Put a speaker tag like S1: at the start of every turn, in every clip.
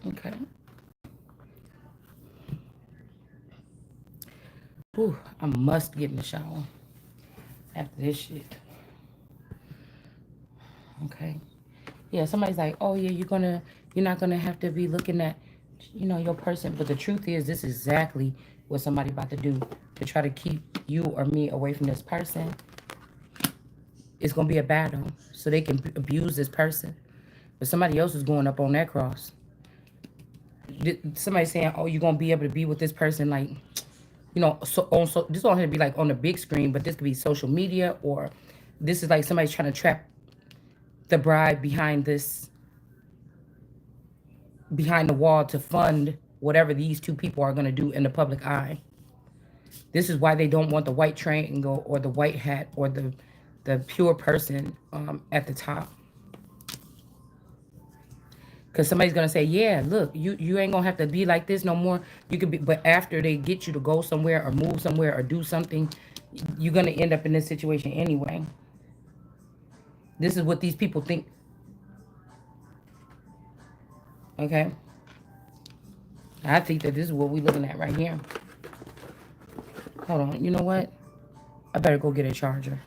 S1: Okay. Ooh, I must get in the shower after this shit. Okay. Yeah, somebody's like, oh yeah, you're not gonna have to be looking at, your person. But the truth is, this is exactly what somebody about to do to try to keep you or me away from this person. It's gonna be a battle, so they can abuse this person. But somebody else is going up on that cross. Somebody saying, oh, you're gonna be able to be with this person, like, so this don't have to be like on the big screen, but this could be social media, or this is like somebody's trying to trap the bride behind the wall to fund whatever these two people are going to do in the public eye. This is why they don't want the white triangle or the white hat or the pure person at the top. Because somebody's going to say, yeah, look, you ain't going to have to be like this no more. You could be, but after they get you to go somewhere or move somewhere or do something, you're going to end up in this situation anyway. This is what these people think. Okay. I think that this is what we're looking at right here. Hold on. You know what? I better go get a charger.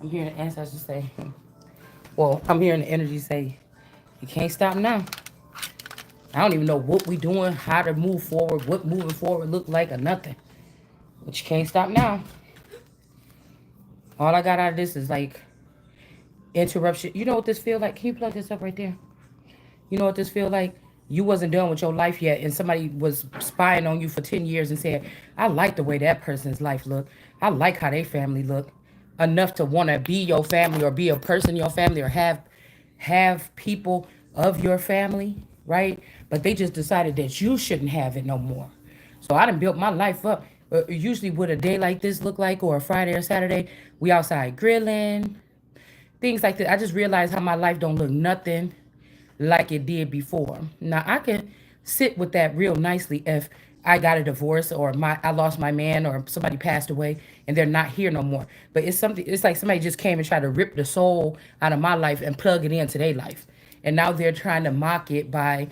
S1: I'm hearing the ancestors say, well, I'm hearing the energy say, you can't stop now. I don't even know what we doing, how to move forward, what moving forward look like, or nothing. But you can't stop now. All I got out of this is like interruption. You know what this feel like? Can you plug this up right there? You know what this feel like? You wasn't done with your life yet, and somebody was spying on you for 10 years and said, I like the way that person's life look. I like how their family look. Enough to want to be your family or be a person in your family or have people of your family, right? But they just decided that you shouldn't have it no more. So I done built my life up. Usually what a day like this look like, or a Friday or Saturday, we outside grilling, things like that. I just realized how my life don't look nothing like it did before. Now I can sit with that real nicely if I got a divorce or I lost my man or somebody passed away and they're not here no more. But it's like somebody just came and tried to rip the soul out of my life and plug it into their life. And now they're trying to mock it by,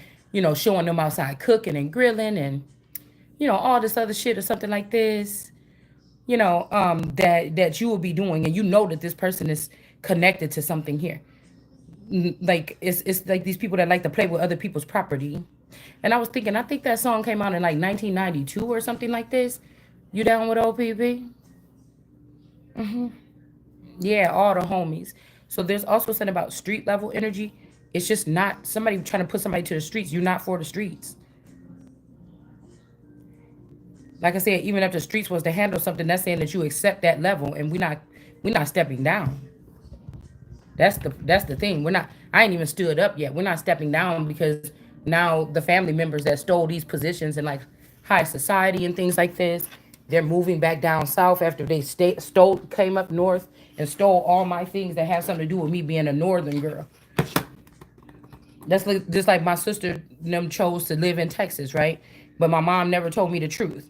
S1: showing them outside cooking and grilling and, all this other shit or something like this, that you will be doing, and that this person is connected to something here. Like it's like these people that like to play with other people's property. And I was thinking, I think that song came out in like 1992 or something like this. You down with OPP? Yeah, all the homies. So there's also something about street level energy. It's just not somebody trying to put somebody to the streets. You're not for the streets. Like I said, even if the streets was to handle something, that's saying that you accept that level, and we're not stepping down. That's the thing. We're not. I ain't even stood up yet. We're not stepping down because now the family members that stole these positions in like high society and things like this, they're moving back down south after they came up north and stole all my things that have something to do with me being a northern girl. That's like, just like my sister them chose to live in Texas, right? But my mom never told me the truth.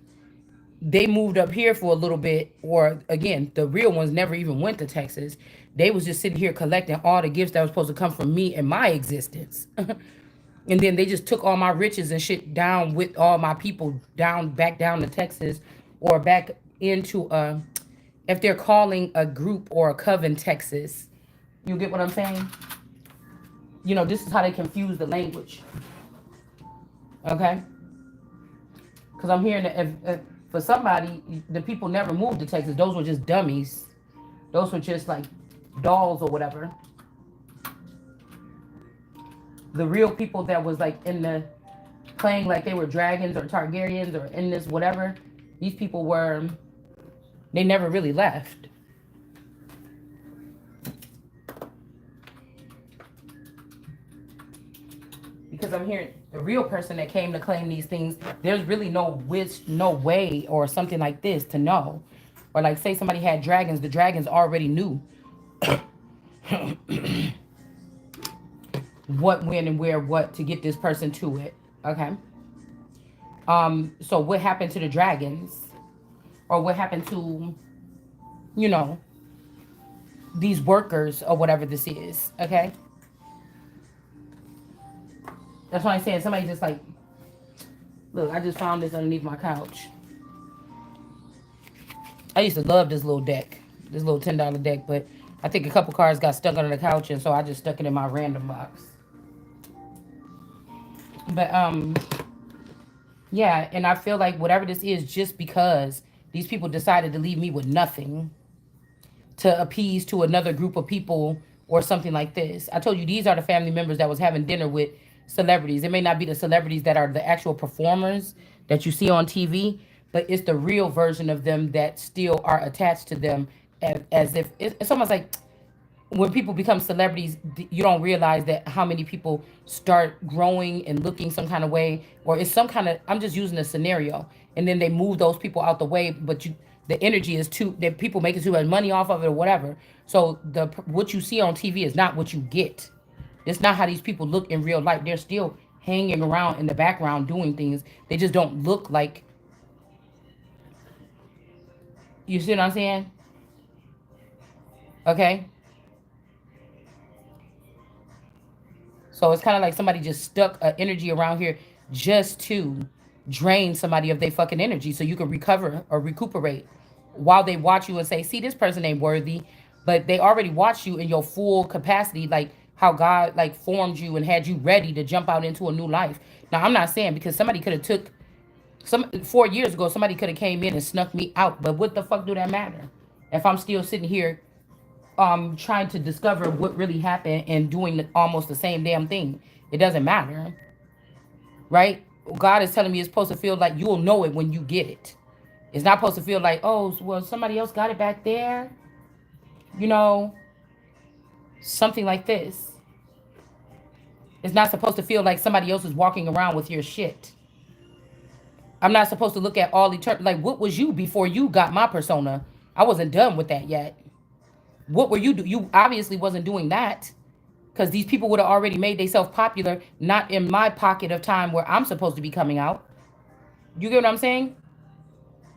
S1: They moved up here for a little bit, or again, the real ones never even went to Texas. They was just sitting here collecting all the gifts that was supposed to come from me and my existence. And then they just took all my riches and shit down with all my people back down to Texas, or back into if they're calling a group or a coven Texas. You get what I'm saying? This is how they confuse the language. Okay? Because I'm hearing that if for somebody, the people never moved to Texas. Those were just dummies. Those were just like dolls or whatever. The real people that was like in the playing like they were dragons or Targaryens or in this whatever, these people were, they never really left. Because I'm hearing the real person that came to claim these things, there's really no way or something like this to know. Or like say somebody had dragons, the dragons already knew what, when, and where, what to get this person to it. Okay. So what happened to the dragons? Or what happened to, you know, these workers or whatever this is, okay? That's why I'm saying somebody just like, look, I just found this underneath my couch. I used to love this little deck, this little $10 deck, but I think a couple cards got stuck under the couch, and so I just stuck it in my random box. But yeah, and I feel like whatever this is, just because these people decided to leave me with nothing to appease to another group of people or something like this. I told you these are the family members that was having dinner with celebrities. It may not be the celebrities that are the actual performers that you see on TV, but it's the real version of them that still are attached to them as if it's almost like when people become celebrities, you don't realize that how many people start growing and looking some kind of way, or it's some kind of, I'm just using a scenario, and then they move those people out the way, but the energy is too, that people making too much money off of it or whatever. So what you see on TV is not what you get. It's not how these people look in real life. They're still hanging around in the background doing things. They just don't look like, you see what I'm saying? Okay. So it's kind of like somebody just stuck an energy around here just to drain somebody of their fucking energy so you can recover or recuperate while they watch you and say, see, this person ain't worthy. But they already watched you in your full capacity, like how God like formed you and had you ready to jump out into a new life. Now, I'm not saying because somebody could have took some 4 years ago, somebody could have came in and snuck me out. But what the fuck do that matter? If I'm still sitting here trying to discover what really happened and doing almost the same damn thing. It doesn't matter. Right? God is telling me it's supposed to feel like you'll know it when you get it. It's not supposed to feel like, oh, well, somebody else got it back there. You know, something like this. It's not supposed to feel like somebody else is walking around with your shit. I'm not supposed to look at all eternity. Like, what was you before you got my persona? I wasn't done with that yet. What were you do? You obviously wasn't doing that because these people would have already made themselves popular, not in my pocket of time where I'm supposed to be coming out. You get what I'm saying?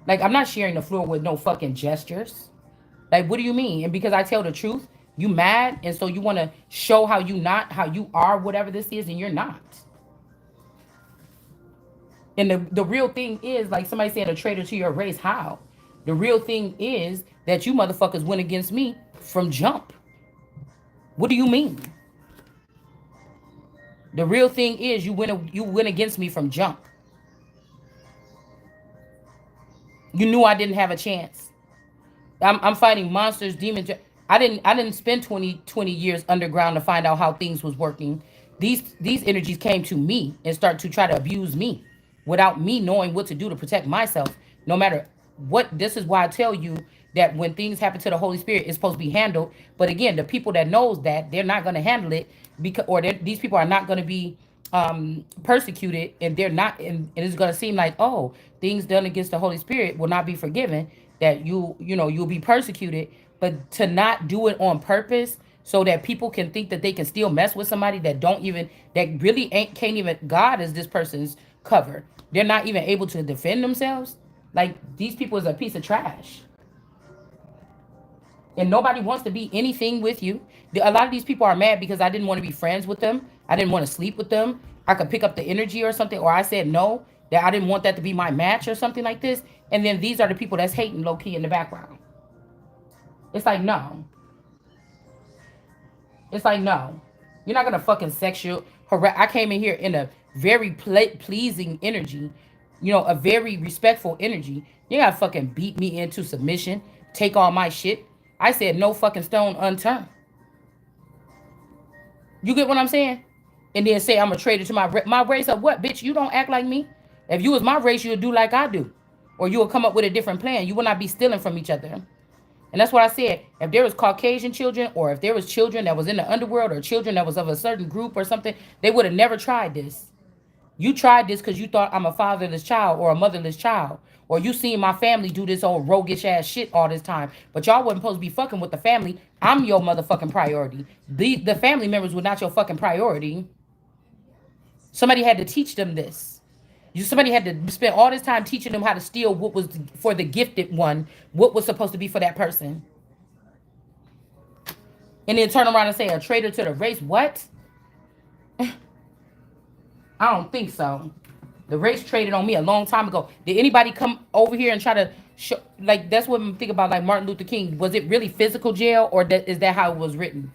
S1: Like, I'm not sharing the floor with no fucking gestures. Like, what do you mean? And because I tell the truth, you mad, and so you want to show how you are, whatever this is, and you're not. And the real thing is, like somebody saying, a traitor to your race. How? The real thing is that you motherfuckers went against me from jump. What do you mean? The real thing is you went against me from jump. You knew I didn't have a chance. I'm fighting monsters, demons. I didn't spend 20 years underground to find out how things was working. These energies came to me and start to try to abuse me without me knowing what to do to protect myself. No matter what, this is why I tell you that when things happen to the Holy Spirit, it's supposed to be handled. But again, the people that knows that, they're not going to handle it because, or these people are not going to be persecuted, and they're not, and it's going to seem like, oh, things done against the Holy Spirit will not be forgiven, that you'll be persecuted. But to not do it on purpose so that people can think that they can still mess with somebody that really can't even, God is this person's cover. They're not even able to defend themselves. Like, these people is a piece of trash. And nobody wants to be anything with you. A lot of these people are mad because I didn't want to be friends with them. I didn't want to sleep with them. I could pick up the energy or something, or I said no, that I didn't want that to be my match or something like this. And then these are the people that's hating low key in the background. It's like, no. It's like, no. You're not going to fucking sexual harass. I came in here in a very pleasing energy, a very respectful energy. You got to fucking beat me into submission, take all my shit. I said no fucking stone unturned. You get what I'm saying? and then say I'm a traitor to my race of what, bitch? You don't act like me. If you was my race, you would do like I do, or you would come up with a different plan. You will not be stealing from each other. And that's what I said. If there was Caucasian children, or if there was children that was in the underworld, or children that was of a certain group or something, they would have never tried this. You tried this because you thought I'm a fatherless child or a motherless child. Or you seen my family do this old roguish ass shit all this time. But y'all wasn't supposed to be fucking with the family. I'm your motherfucking priority. The family members were not your fucking priority. Somebody had to teach them this. Somebody had to spend all this time teaching them how to steal what was for the gifted one, what was supposed to be for that person. And then turn around and say a traitor to the race. What? I don't think so. The race traded on me a long time ago. Did anybody come over here and try to show, like, that's what I'm thinking about, like Martin Luther King. Was it really physical jail, or is that how it was written?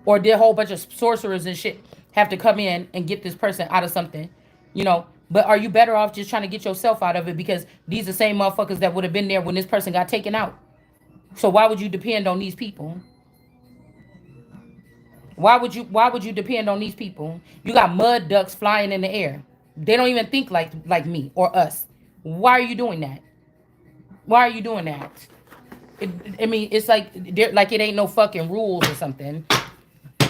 S1: Or did a whole bunch of sorcerers and shit have to come in and get this person out of something? You know, but are you better off just trying to get yourself out of it, because these are the same motherfuckers that would have been there when this person got taken out? So why would you depend on these people? Why would you depend on these people? You got mud ducks flying in the air. They don't even think like me or us. Why are you doing that? Why are you doing that? I mean, it's like it ain't no fucking rules or something.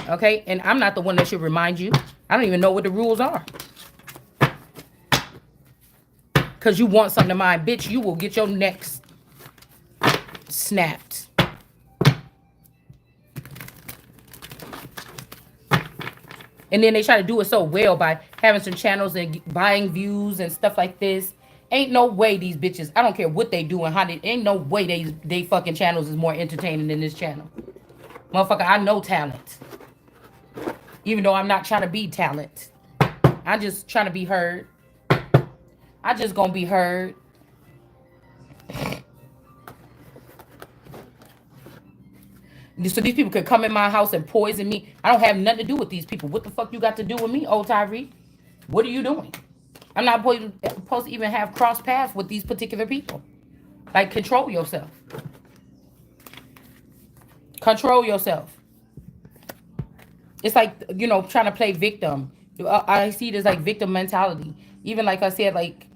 S1: Okay? And I'm not the one that should remind you. I don't even know what the rules are. Cause you want something to mind, bitch, you will get your neck snapped. And then they try to do it so well by having some channels and buying views and stuff like this. Ain't no way these bitches, I don't care what they do and how they, ain't no way they fucking channels is more entertaining than this channel. Motherfucker, I know talent. Even though I'm not trying to be talent. I'm just trying to be heard. I just gonna be heard. So these people could come in my house and poison me. I don't have nothing to do with these people. What the fuck you got to do with me, old Tyree? What are you doing? I'm not supposed to even have cross paths with these particular people. Like, control yourself. Control yourself. It's like, you know, trying to play victim. I see it as like victim mentality. Even like I said, like,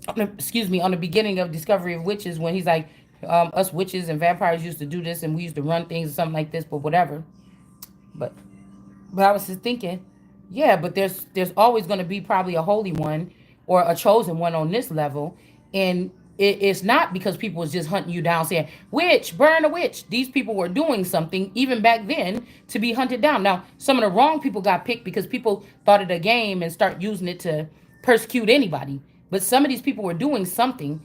S1: on the beginning of Discovery of Witches, when he's like, us witches and vampires used to do this and we used to run things or something like this, but whatever. But I was just thinking, yeah, but there's always going to be probably a holy one or a chosen one on this level. And it's not because people was just hunting you down saying, witch, burn a witch. These people were doing something even back then to be hunted down. Now, some of the wrong people got picked because people thought of the game and start using it to persecute anybody. But some of these people were doing something,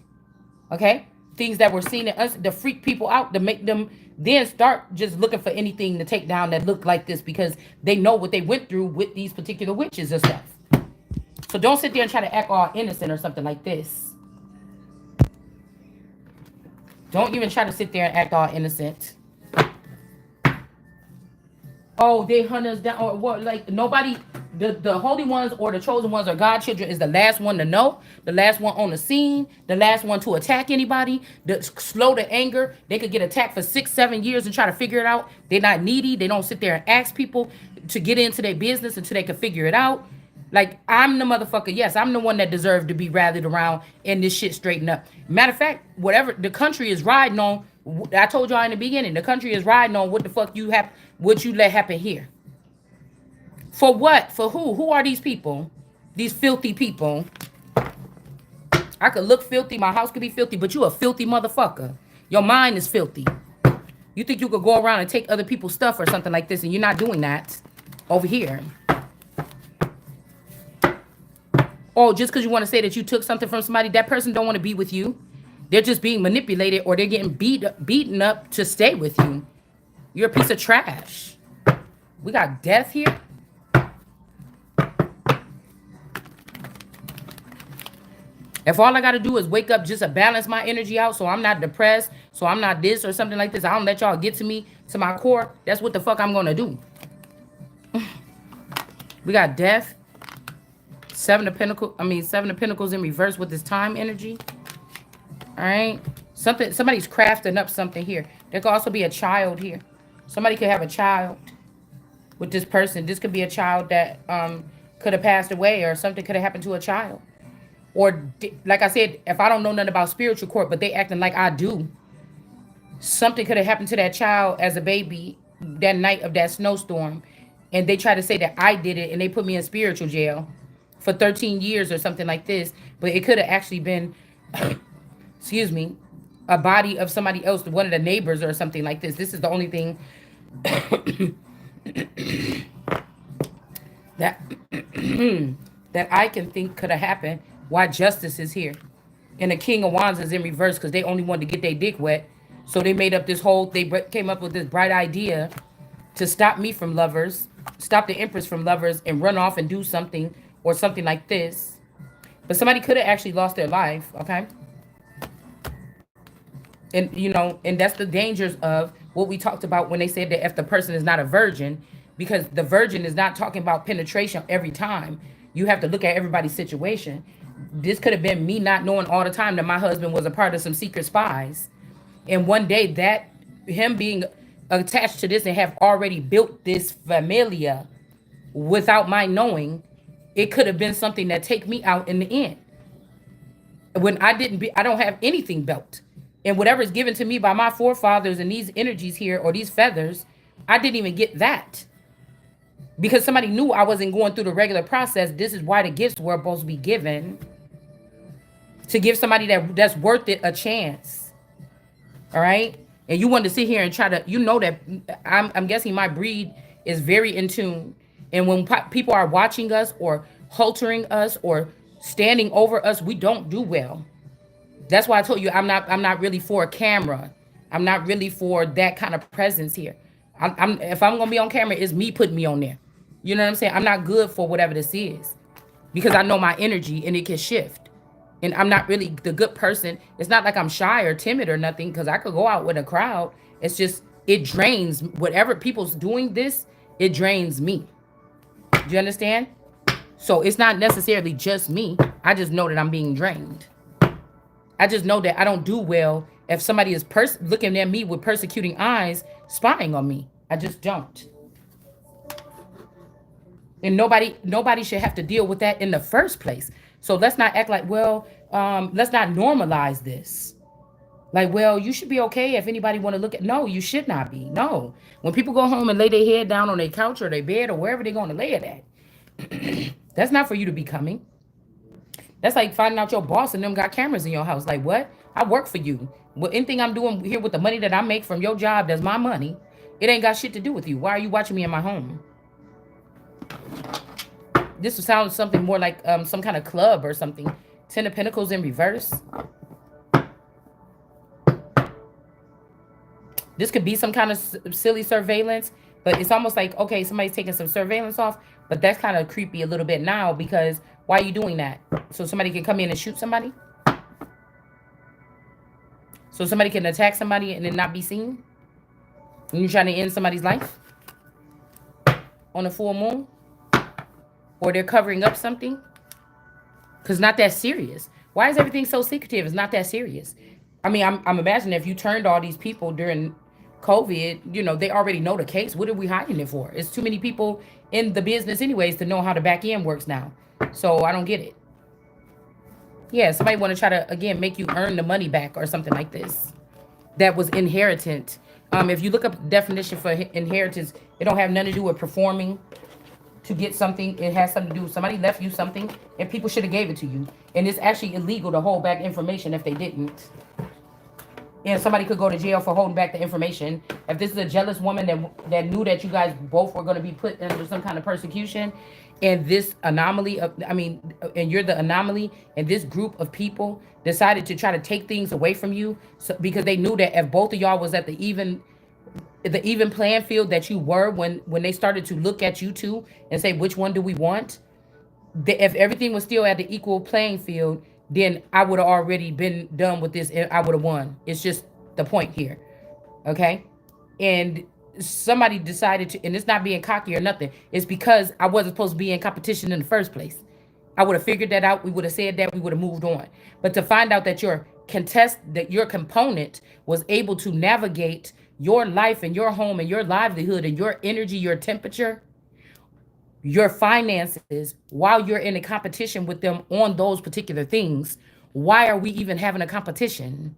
S1: okay? Things that were seen to freak people out, to make them then start just looking for anything to take down that looked like this, because they know what they went through with these particular witches and stuff. So don't sit there and try to act all innocent or something like this. Don't even try to sit there and act all innocent. Oh, they hunt us down, or what? Like, nobody, the holy ones or the chosen ones or God children is the last one to know, the last one on the scene, the last one to attack anybody, the slow to anger. They could get attacked for 6-7 years and try to figure it out. They're not needy. They don't sit there and ask people to get into their business until they can figure it out. Like, I'm the motherfucker. Yes, I'm the one that deserved to be rallied around and this shit straightened up. Matter of fact, whatever the country is riding on, I told y'all in the beginning, the country is riding on what the fuck what you let happen here. For what? For who? Who are these people? These filthy people. I could look filthy. My house could be filthy, but you a filthy motherfucker. Your mind is filthy. You think you could go around and take other people's stuff or something like this, and you're not doing that over here. Oh, just because you want to say that you took something from somebody, that person don't want to be with you. They're just being manipulated, or they're getting beaten up to stay with you. You're a piece of trash. We got death here. If all I got to do is wake up just to balance my energy out so I'm not depressed, so I'm not this or something like this, I don't let y'all get to me, to my core, that's what the fuck I'm going to do. We got death. Seven of Pentacles in reverse with this time energy. All right. Somebody's crafting up something here. There could also be a child here. Somebody could have a child. with this person. This could be a child that could have passed away, or something could have happened to a child. Or like I said, if I don't know nothing about spiritual court, but they acting like I do, something could have happened to that child as a baby that night of that snowstorm, and they try to say that I did it, and they put me in spiritual jail for 13 years or something like this. But it could have actually been, excuse me, a body of somebody else, one of the neighbors or something like this. This is the only thing that that I can think could have happened. Why justice is here, and the King of Wands is in reverse because they only wanted to get their dick wet. So they made up this whole. They came up with this bright idea to stop me from lovers, stop the Empress from lovers, and run off and do something or something like this. But somebody could have actually lost their life. Okay. And and that's the dangers of what we talked about when they said that if the person is not a virgin, because the virgin is not talking about penetration every time. You have to look at everybody's situation. This could have been me not knowing all the time that my husband was a part of some secret spies, and one day that him being attached to this and have already built this familia without my knowing, it could have been something that take me out in the end when I don't have anything built. And whatever is given to me by my forefathers and these energies here or these feathers, I didn't even get that. Because somebody knew I wasn't going through the regular process. This is why the gifts were supposed to be given. To give somebody that's worth it a chance. All right? And you want to sit here and try to, that I'm guessing my breed is very in tune. And when people are watching us or haltering us or standing over us, we don't do well. That's why I told you I'm not really for a camera. I'm not really for that kind of presence here. If I'm gonna be on camera, it's me putting me on there. You know what I'm saying? I'm not good for whatever this is because I know my energy and it can shift. And I'm not really the good person. It's not like I'm shy or timid or nothing because I could go out with a crowd. It's just it drains whatever people's doing this. It drains me. Do you understand? So it's not necessarily just me. I just know that I'm being drained. I just know that I don't do well if somebody is looking at me with persecuting eyes, spying on me. I just don't. And nobody should have to deal with that in the first place. So let's not act like, let's not normalize this. Like, you should be okay if anybody want to look at. No, you should not be. No. When people go home and lay their head down on their couch or their bed or wherever they're going to lay it at, that's not for you to be coming. That's like finding out your boss and them got cameras in your house. Like, what? I work for you. Well, anything I'm doing here with the money that I make from your job, that's my money. It ain't got shit to do with you. Why are you watching me in my home? This would sound something more like some kind of club or something. Ten of Pentacles in reverse. This could be some kind of silly surveillance, but it's almost like, okay, somebody's taking some surveillance off, but that's kind of creepy a little bit now because why are you doing that? So somebody can come in and shoot somebody? So somebody can attack somebody and then not be seen? And you're trying to end somebody's life? On a full moon? Or they're covering up something? Because not that serious. Why is everything so secretive? It's not that serious. I mean, I'm imagining if you turned all these people during COVID, they already know the case. What are we hiding it for? It's too many people in the business anyways to know how the back end works now. So I don't get it. Yeah, somebody want to try to, again, make you earn the money back or something like this. That was inheritance. If you look up the definition for inheritance, it don't have nothing to do with performing to get something. It has something to do with somebody left you something and people should have gave it to you. And it's actually illegal to hold back information if they didn't. And somebody could go to jail for holding back the information. If this is a jealous woman that knew that you guys both were going to be put under some kind of persecution, and this anomaly and you're the anomaly, and this group of people decided to try to take things away from you, because they knew that if both of y'all was at the even playing field that you were when they started to look at you two and say, which one do we want? If everything was still at the equal playing field, then I would have already been done with this and I would have won. It's just the point here. Okay? And somebody decided to, and it's not being cocky or nothing, it's because I wasn't supposed to be in competition in the first place. I would have figured that out. We would have said that. We would have moved on. But to find out that your component was able to navigate your life and your home and your livelihood and your energy, your temperature, your finances while you're in a competition with them on those particular things. Why are we even having a competition?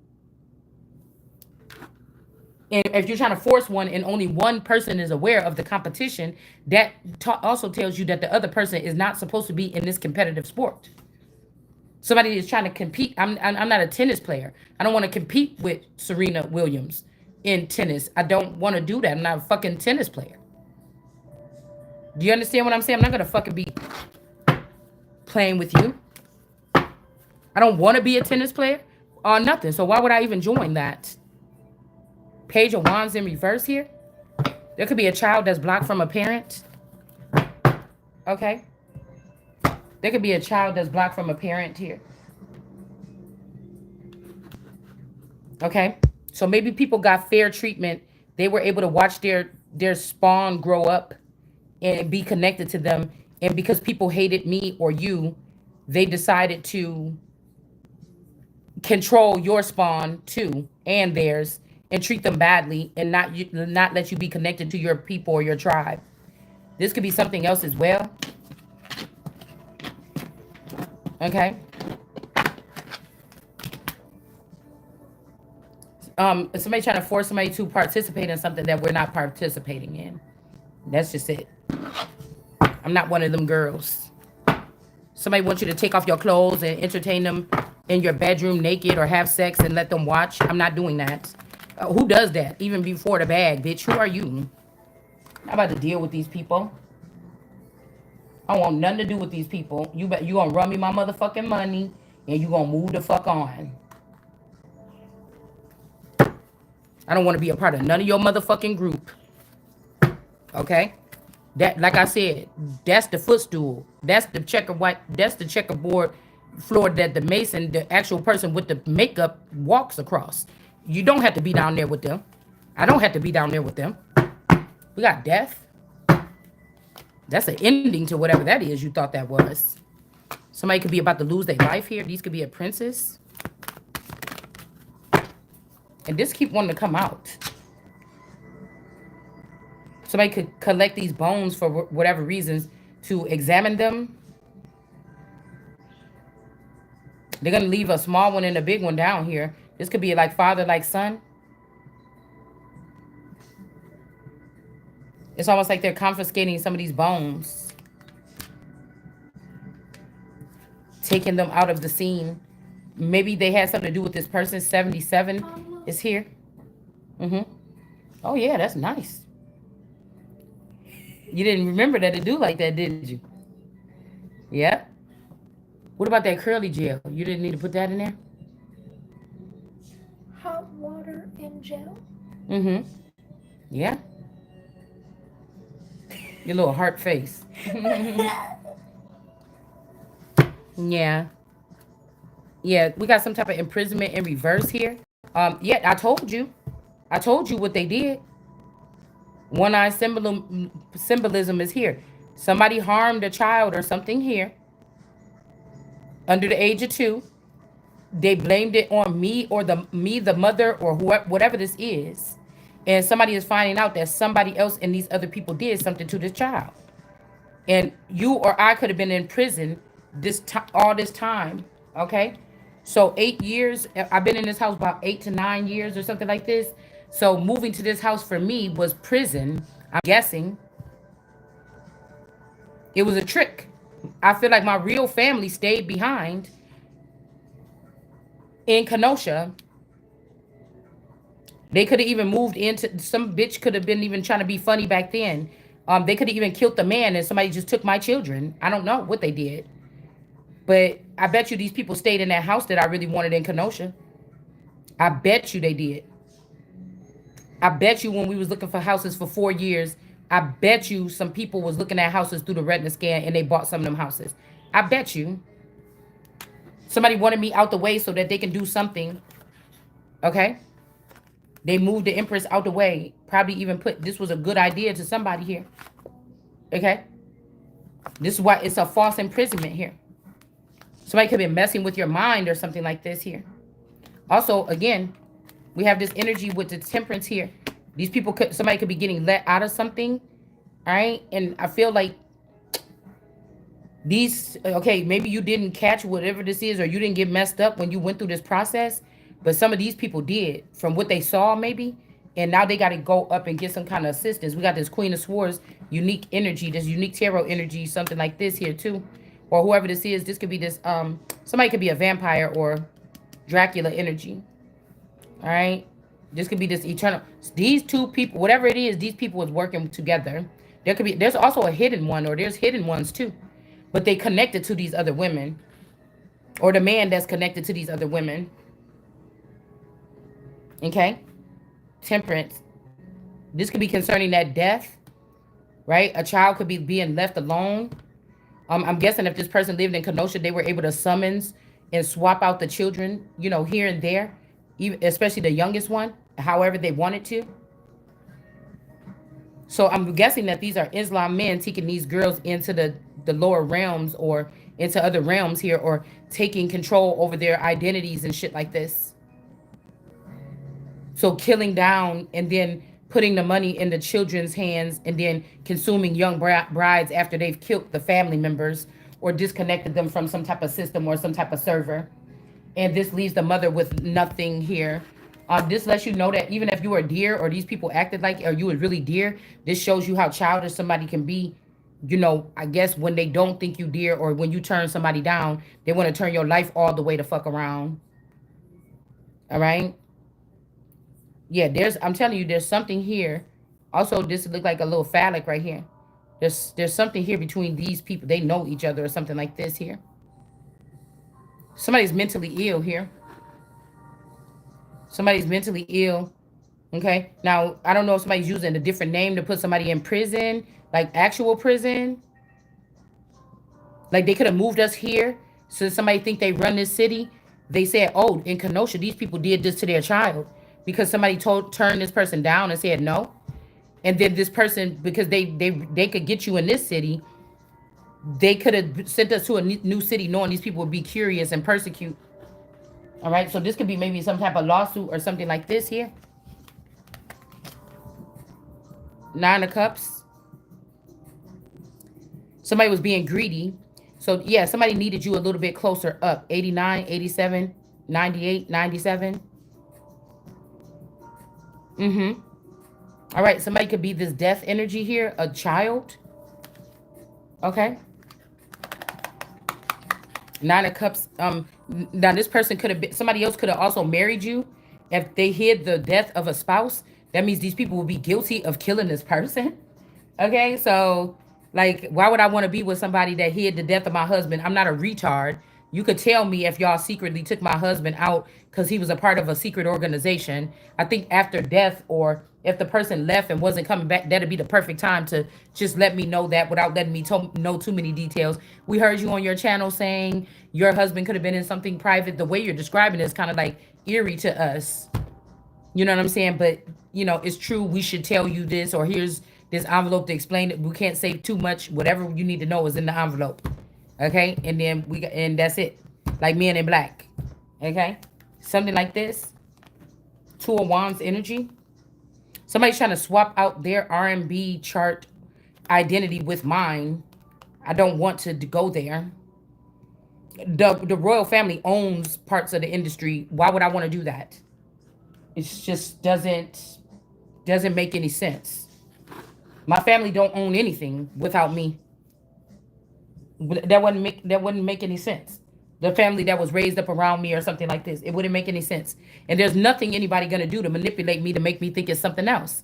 S1: And if you're trying to force one and only one person is aware of the competition, that also tells you that the other person is not supposed to be in this competitive sport. Somebody is trying to compete. I'm not a tennis player. I don't want to compete with Serena Williams in tennis. I don't want to do that. I'm not a fucking tennis player. Do you understand what I'm saying? I'm not gonna fucking be playing with you. I don't want to be a tennis player or nothing. So why would I even join that? Page of Wands in reverse here. There could be a child that's blocked from a parent. Okay. There could be a child that's blocked from a parent here. Okay. So maybe people got fair treatment. They were able to watch their spawn grow up and be connected to them. And because people hated me or you, they decided to control your spawn too and theirs and treat them badly and not let you be connected to your people or your tribe. This could be something else as well. Okay. Somebody trying to force somebody to participate in something that we're not participating in. That's just it. I'm not one of them girls. Somebody wants you to take off your clothes and entertain them in your bedroom naked or have sex and let them watch. I'm not doing that. Who does that? Even before the bag, bitch. Who are you? I'm about to deal with these people. I want nothing to do with these people. You gonna run me my motherfucking money and you gonna move the fuck on. I don't want to be a part of none of your motherfucking group. Okay? That, like I said, that's the footstool. That's the that's the checkerboard floor that the mason, the actual person with the makeup, walks across. You don't have to be down there with them. I don't have to be down there with them. We got death. That's an ending to whatever that is you thought that was. Somebody could be about to lose their life here. These could be a princess. And this keep wanting to come out. Somebody could collect these bones for whatever reasons to examine them. They're going to leave a small one and a big one down here. This could be like father, like son. It's almost like they're confiscating some of these bones. Taking them out of the scene. Maybe they had something to do with this person. 77 is here. Oh, yeah, that's nice. You didn't remember that it do like that, did you? Yeah. What about that curly gel? You didn't need to put that in there?
S2: Hot water and gel.
S1: Yeah. Your little heart face. Yeah. Yeah, we got some type of imprisonment in reverse here. Yeah, I told you. I told you what they did. One-eye symbolism is here. Somebody harmed a child or something here under the age of 2. They blamed it on me or the mother or whoever, whatever this is. And somebody is finding out that somebody else and these other people did something to this child. And you or I could have been in prison all this time. Okay. So 8 years. I've been in this house about 8 to 9 years or something like this. So moving to this house for me was prison. I'm guessing it was a trick. I feel like my real family stayed behind in Kenosha. They could have even moved into, some bitch could have been even trying to be funny back then. They could have even killed the man and somebody just took my children. I don't know what they did. But I bet you these people stayed in that house that I really wanted in Kenosha. I bet you they did. I bet you when we was looking for houses for 4 years, I bet you some people was looking at houses through the retina scan and they bought some of them houses. I bet you. Somebody wanted me out the way so that they can do something. Okay? They moved the Empress out the way. Probably even put, this was a good idea to somebody here. Okay? This is why it's a false imprisonment here. Somebody could have been messing with your mind or something like this here. Also, again, we have this energy with the temperance here. These people somebody could be getting let out of something. All right? And I feel like These, okay, maybe you didn't catch whatever this is, or you didn't get messed up when you went through this process, but some of these people did from what they saw, maybe, and now they got to go up and get some kind of assistance. We got this Queen of Swords, unique energy, this unique tarot energy, something like this here too, or whoever this is. This could be this somebody could be a vampire or Dracula energy. All right, this could be this eternal. These two people, whatever it is, these people is working together. There's also a hidden one, or there's hidden ones too, but they connected to these other women, or the man that's connected to these other women. Okay, Temperance. This could be concerning that death, right? A child could be being left alone. I'm guessing if this person lived in Kenosha, they were able to summons and swap out the children, here and there, even especially the youngest one, however they wanted to. So I'm guessing that these are Islam men taking these girls into the lower realms, or into other realms here, or taking control over their identities and shit like this. So killing down and then putting the money in the children's hands, and then consuming young brides after they've killed the family members or disconnected them from some type of system or some type of server. And this leaves the mother with nothing here. This lets you know that even if you were dear, or these people acted like, or you were really dear, this shows you how childish somebody can be. I guess when they don't think you dear, or when you turn somebody down, they want to turn your life all the way to fuck around. All right. Yeah, I'm telling you, there's something here. Also, this look like a little phallic right here. There's something here between these people. They know each other or something like this here. Somebody's mentally ill here. Somebody's mentally ill. Okay. Now, I don't know if somebody's using a different name to put somebody in prison, like actual prison. Like they could have moved us here. So somebody think they run this city. They said, oh, in Kenosha, these people did this to their child because somebody turned this person down and said no. And then this person, because they could get you in this city, they could have sent us to a new city knowing these people would be curious and persecute. All right. So this could be maybe some type of lawsuit or something like this here. 9 of Cups. Somebody was being greedy. So, yeah, somebody needed you a little bit closer up. 89, 87, 98, 97. Mm-hmm. All right, somebody could be this death energy here, a child. Okay. 9 of Cups. Now this person could have been, somebody else could have also married you. If they hid the death of a spouse, that means these people will be guilty of killing this person. Okay, so like, why would I want to be with somebody that hid the death of my husband? I'm not a retard. You could tell me if y'all secretly took my husband out because he was a part of a secret organization. I think after death, or if the person left and wasn't coming back, that'd be the perfect time to just let me know that without letting me know too many details. We heard you on your channel saying your husband could have been in something private. The way you're describing it is kind of like eerie to us. You know what I'm saying? But, it's true. We should tell you this, or here's this envelope to explain it. We can't say too much. Whatever you need to know is in the envelope. Okay? And then and that's it. Like Men in Black. Okay? Something like this. 2 of Wands energy. Somebody's trying to swap out their R&B chart identity with mine. I don't want to go there. The royal family owns parts of the industry. Why would I want to do that? It just doesn't make any sense. My family don't own anything without me. That wouldn't make any sense. The family that was raised up around me or something like this, it wouldn't make any sense. And there's nothing anybody gonna do to manipulate me to make me think it's something else.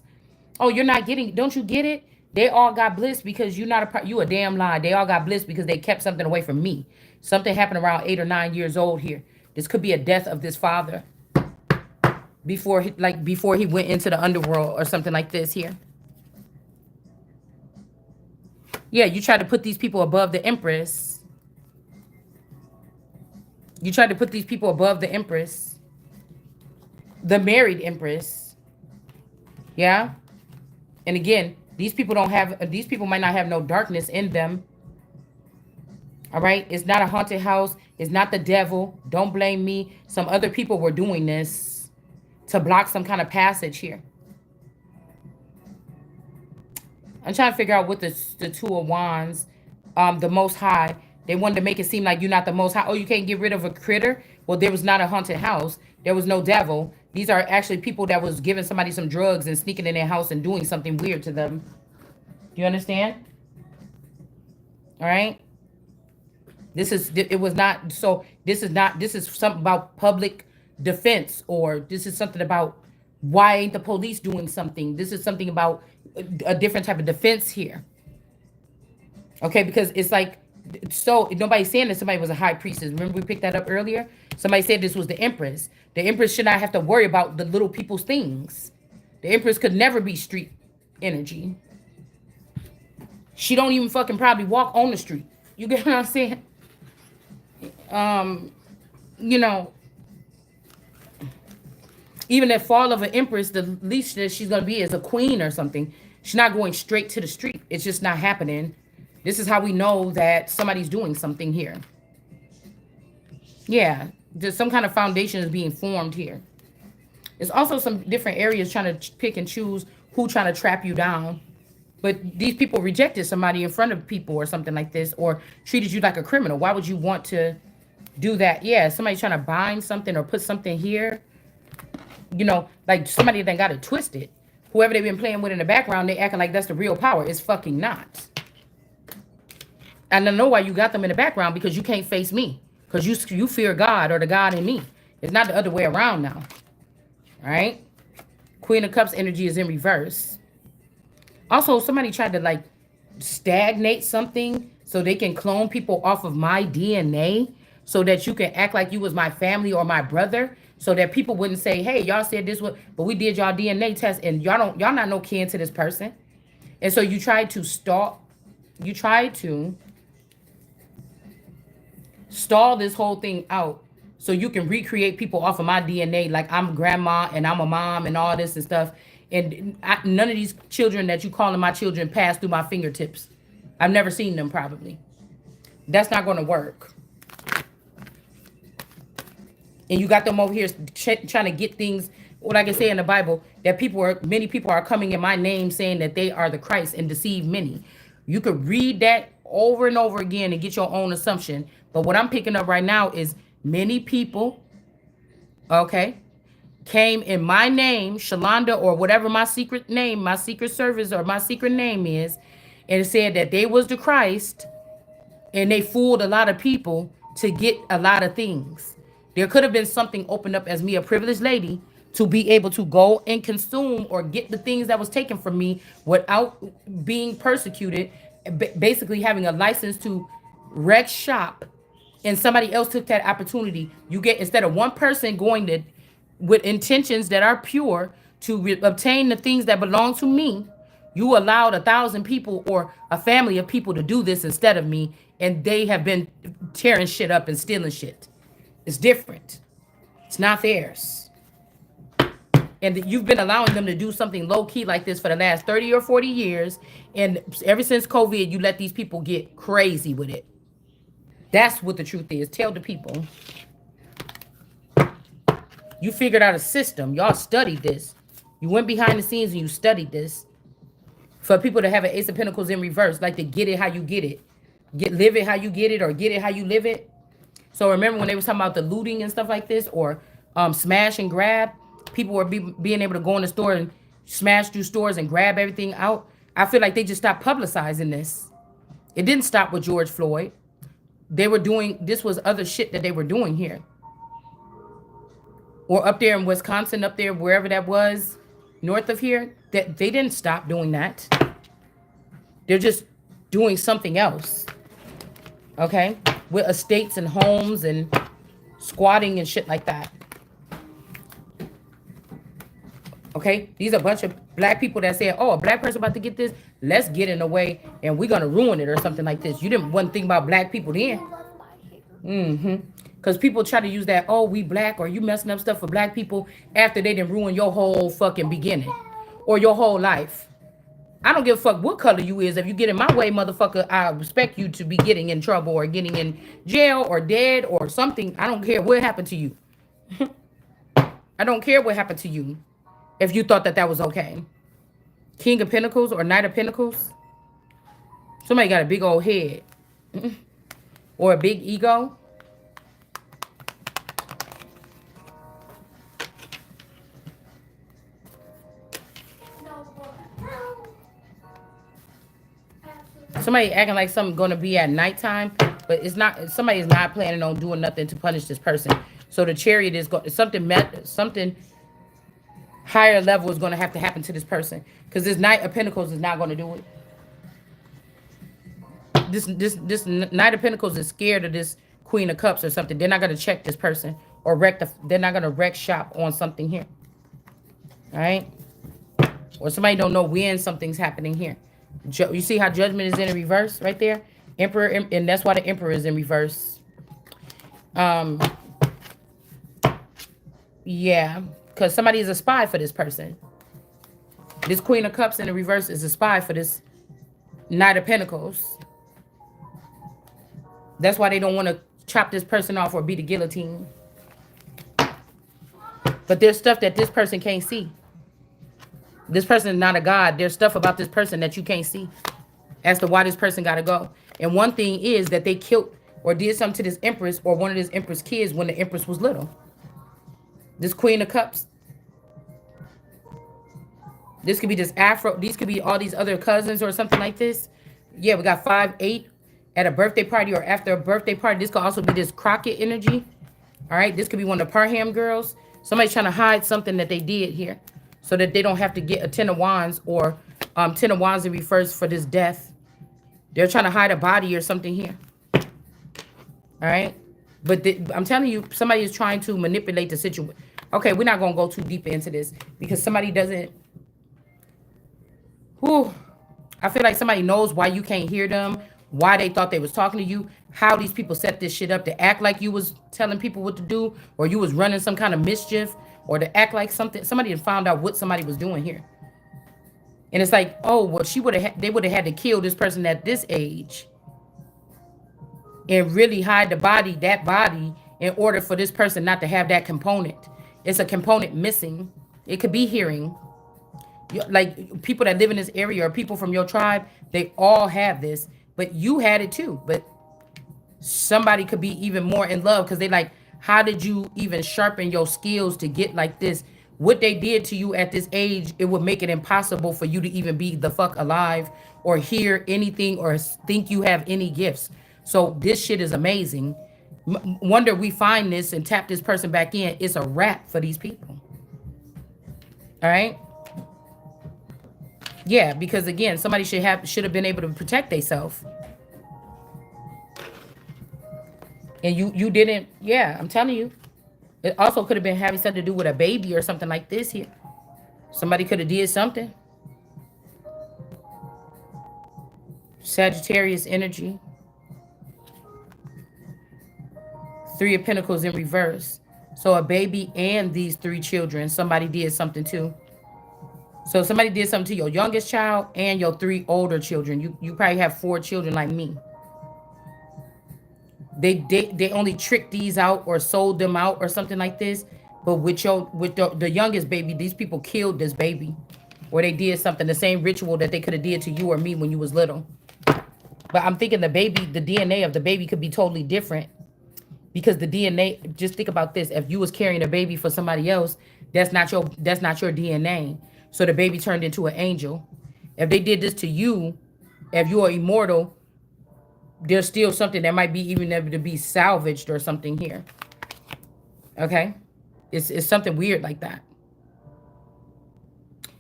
S1: Oh, you're not getting? Don't you get it? They all got bliss because you're not a part. You a damn lie. They all got bliss because they kept something away from me. Something happened around 8 or 9 years old here. This could be a death of this father before he went into the underworld or something like this here. Yeah, you tried to put these people above the Empress. You tried to put these people above the Empress. The married Empress. Yeah. And again, these people might not have no darkness in them. All right. It's not a haunted house. It's not the devil. Don't blame me. Some other people were doing this to block some kind of passage here. I'm trying to figure out what the 2 of Wands, the Most High. They wanted to make it seem like you're not the most high. Oh, you can't get rid of a critter. Well, there was not a haunted house. There was no devil. These are actually people that was giving somebody some drugs and sneaking in their house and doing something weird to them. Do you understand? All right. This is, it was not, so this is not, this is something about public defense, or this is something about why ain't the police doing something. This is something about a different type of defense here. Okay, because it's like, so nobody's saying that somebody was a high priestess. Remember we picked that up earlier? Somebody said this was the Empress. The Empress should not have to worry about the little people's things. The Empress could never be street energy. She don't even fucking probably walk on the street. You get what I'm saying? You know, even that fall of an empress, the least that she's gonna be is a queen or something. She's not going straight to the street. It's just not happening. This is how we know that somebody's doing something here. Yeah, there's some kind of foundation is being formed here. There's also some different areas trying to pick and choose who trying to trap you down. But these people rejected somebody in front of people or something like this, or treated you like a criminal. Why would you want to do that? Yeah, somebody trying to bind something or put something here. You know, like somebody that got it twisted. Whoever they've been playing with in the background, they acting like that's the real power. It's fucking not. And I know why you got them in the background, because you can't face me. Because you fear God or the God in me. It's not the other way around now. All right? Queen of Cups energy is in reverse. Also, somebody tried to like stagnate something so they can clone people off of my DNA so that you can act like you was my family or my brother, so that people wouldn't say, hey, y'all said this, but we did y'all DNA test and y'all not no kin to this person. And so you tried to stall this whole thing out so you can recreate people off of my DNA, like I'm grandma and I'm a mom and all this and stuff. And none of these children that you calling my children pass through my fingertips. I've never seen them probably. That's not going to work. And you got them over here trying to get things, what I can say in the Bible, that many people are coming in my name saying that they are the Christ and deceive many. You could read that over and over again and get your own assumption. But what I'm picking up right now is many people, okay, came in my name, Shalonda, or whatever my secret name, my secret service, or my secret name is, and said that they was the Christ, and they fooled a lot of people to get a lot of things. There could have been something opened up as me, a privileged lady, to be able to go and consume or get the things that was taken from me without being persecuted, basically having a license to wreck shop, and somebody else took that opportunity. You get, instead of one person going to with intentions that are pure to obtain the things that belong to me, you allowed 1,000 people or a family of people to do this instead of me, and they have been tearing shit up and stealing shit. It's different. It's not theirs. And you've been allowing them to do something low-key like this for the last 30 or 40 years, and ever since COVID, you let these people get crazy with it. That's what the truth is. Tell the people. You figured out a system. Y'all studied this. You went behind the scenes and you studied this. For people to have an Ace of Pentacles in reverse, like to get it how you get it. Live it how you get it, or get it how you live it. So remember when they was talking about the looting and stuff like this, or smash and grab, people were being able to go in the store and smash through stores and grab everything out. I feel like they just stopped publicizing this. It didn't stop with George Floyd. They were doing, this was other shit that they were doing here. Or up there in Wisconsin, up there, wherever that was, north of here, that they didn't stop doing that. They're just doing something else. Okay? With estates and homes and squatting and shit like that. Okay? These are a bunch of black people that said, oh, a black person about to get this, let's get in the way and we're going to ruin it or something like this. You didn't want to think about black people then. Mm-hmm. Because people try to use that, oh, we black, or you messing up stuff for black people after they didn't ruin your whole fucking beginning or your whole life. I don't give a fuck what color you is. If you get in my way, motherfucker, I expect you to be getting in trouble or getting in jail or dead or something. I don't care what happened to you. I don't care what happened to you if you thought that that was okay. King of Pentacles or Knight of Pentacles. Somebody got a big old head. or a big ego.
S2: No, but no. Absolutely.
S1: Somebody acting like something gonna be at nighttime, but it's not. Somebody is not planning on doing nothing to punish this person. So the chariot is going something something higher level is going to have to happen to this person because this Knight of Pentacles is not going to do it. This Knight of Pentacles is scared of this Queen of Cups or something. They're not going to check this person or wreck they're not going to wreck shop on something here. All right? Or somebody don't know when something's happening here. You see how Judgment is in reverse right there? Emperor, and that's why the Emperor is in reverse. Um, yeah, because somebody is a spy for this person. This Queen of Cups in the reverse is a spy for this Knight of Pentacles. That's why they don't want to chop this person off or be the guillotine. But there's stuff that this person can't see. This person is not a god. There's stuff about this person that you can't see as to why this person got to go. And one thing is that they killed or did something to this Empress or one of this Empress kids when the Empress was little. This Queen of Cups. This could be this Afro. These could be all these other cousins or something like this. Yeah, we got 5, 8 at a birthday party or after a birthday party. This could also be this Crockett energy. All right, this could be one of the Parham girls. Somebody's trying to hide something that they did here so that they don't have to get a 10 of Wands or 10 of Wands in reverse for this death. They're trying to hide a body or something here. All right, but I'm telling you, somebody is trying to manipulate the situation. Okay, we're not going to go too deep into this because somebody doesn't. Whew, I feel like somebody knows why you can't hear them, why they thought they was talking to you, how these people set this shit up to act like you was telling people what to do, or you was running some kind of mischief, or to act like something. Somebody had found out what somebody was doing here. And it's like, oh, well, they would have had to kill this person at this age and really hide that body, in order for this person not to have that component. It's a component missing. It could be hearing. Like people that live in this area or people from your tribe, they all have this, but you had it too. But somebody could be even more in love because they like, how did you even sharpen your skills to get like this? What they did to you at this age, it would make it impossible for you to even be the fuck alive or hear anything or think you have any gifts. So this shit is amazing. Wonder we find this and tap this person back in. It's a wrap for these people. All right. Yeah, because again, somebody should have been able to protect themselves. And you didn't. Yeah, I'm telling you. It also could have been having something to do with a baby or something like this here. Somebody could have did something. Sagittarius energy. 3 of Pentacles in reverse. So a baby and these 3 children, somebody did something too. So somebody did something to your youngest child and your 3 older children. You probably have 4 children like me. They only tricked these out or sold them out or something like this. But with the youngest baby, these people killed this baby. Or they did something, the same ritual that they could have did to you or me when you was little. But I'm thinking the DNA of the baby could be totally different. Because the DNA, just think about this. If you was carrying a baby for somebody else, that's not your DNA. So the baby turned into an angel. If they did this to you, if you are immortal, there's still something that might be even able to be salvaged or something here. Okay? It's something weird like that.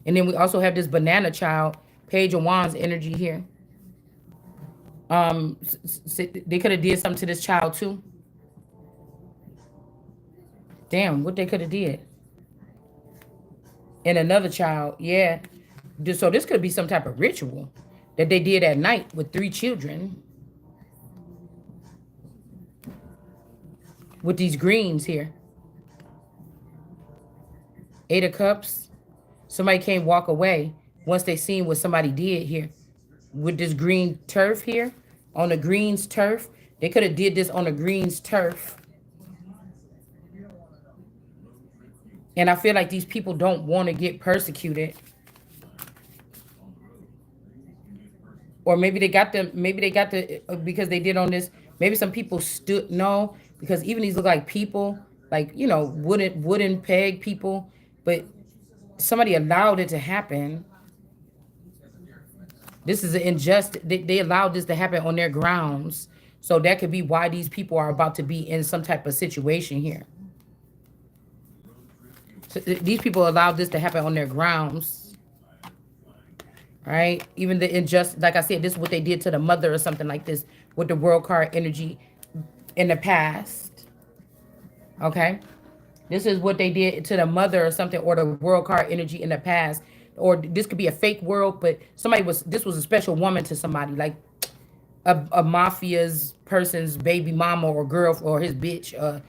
S1: And then we also have this banana child, Page of Wands energy here. They could have did something to this child too. Damn, what they could have did. And another child, yeah. So this could be some type of ritual that they did at night with 3 children. With these greens here. 8 of Cups. Somebody can't walk away once they seen what somebody did here. With this green turf here. On the greens turf. They could have did this on the greens turf. And I feel like these people don't want to get persecuted. Or maybe they got the because they did on this Maybe some people stood no, because even these look like people, like wooden peg people, but somebody allowed it to happen. This is an injustice. They allowed this to happen on their grounds. So that could be why these people are about to be in some type of situation here. So these people allowed this to happen on their grounds, right? Even the injustice, like I said, this is what they did to the mother or something like this with the world card energy in the past. Okay, this is what they did to the mother or something, or the world card energy in the past, or this could be a fake world, but somebody was this was a special woman to somebody, like a mafia's person's baby mama or girl or his bitch, a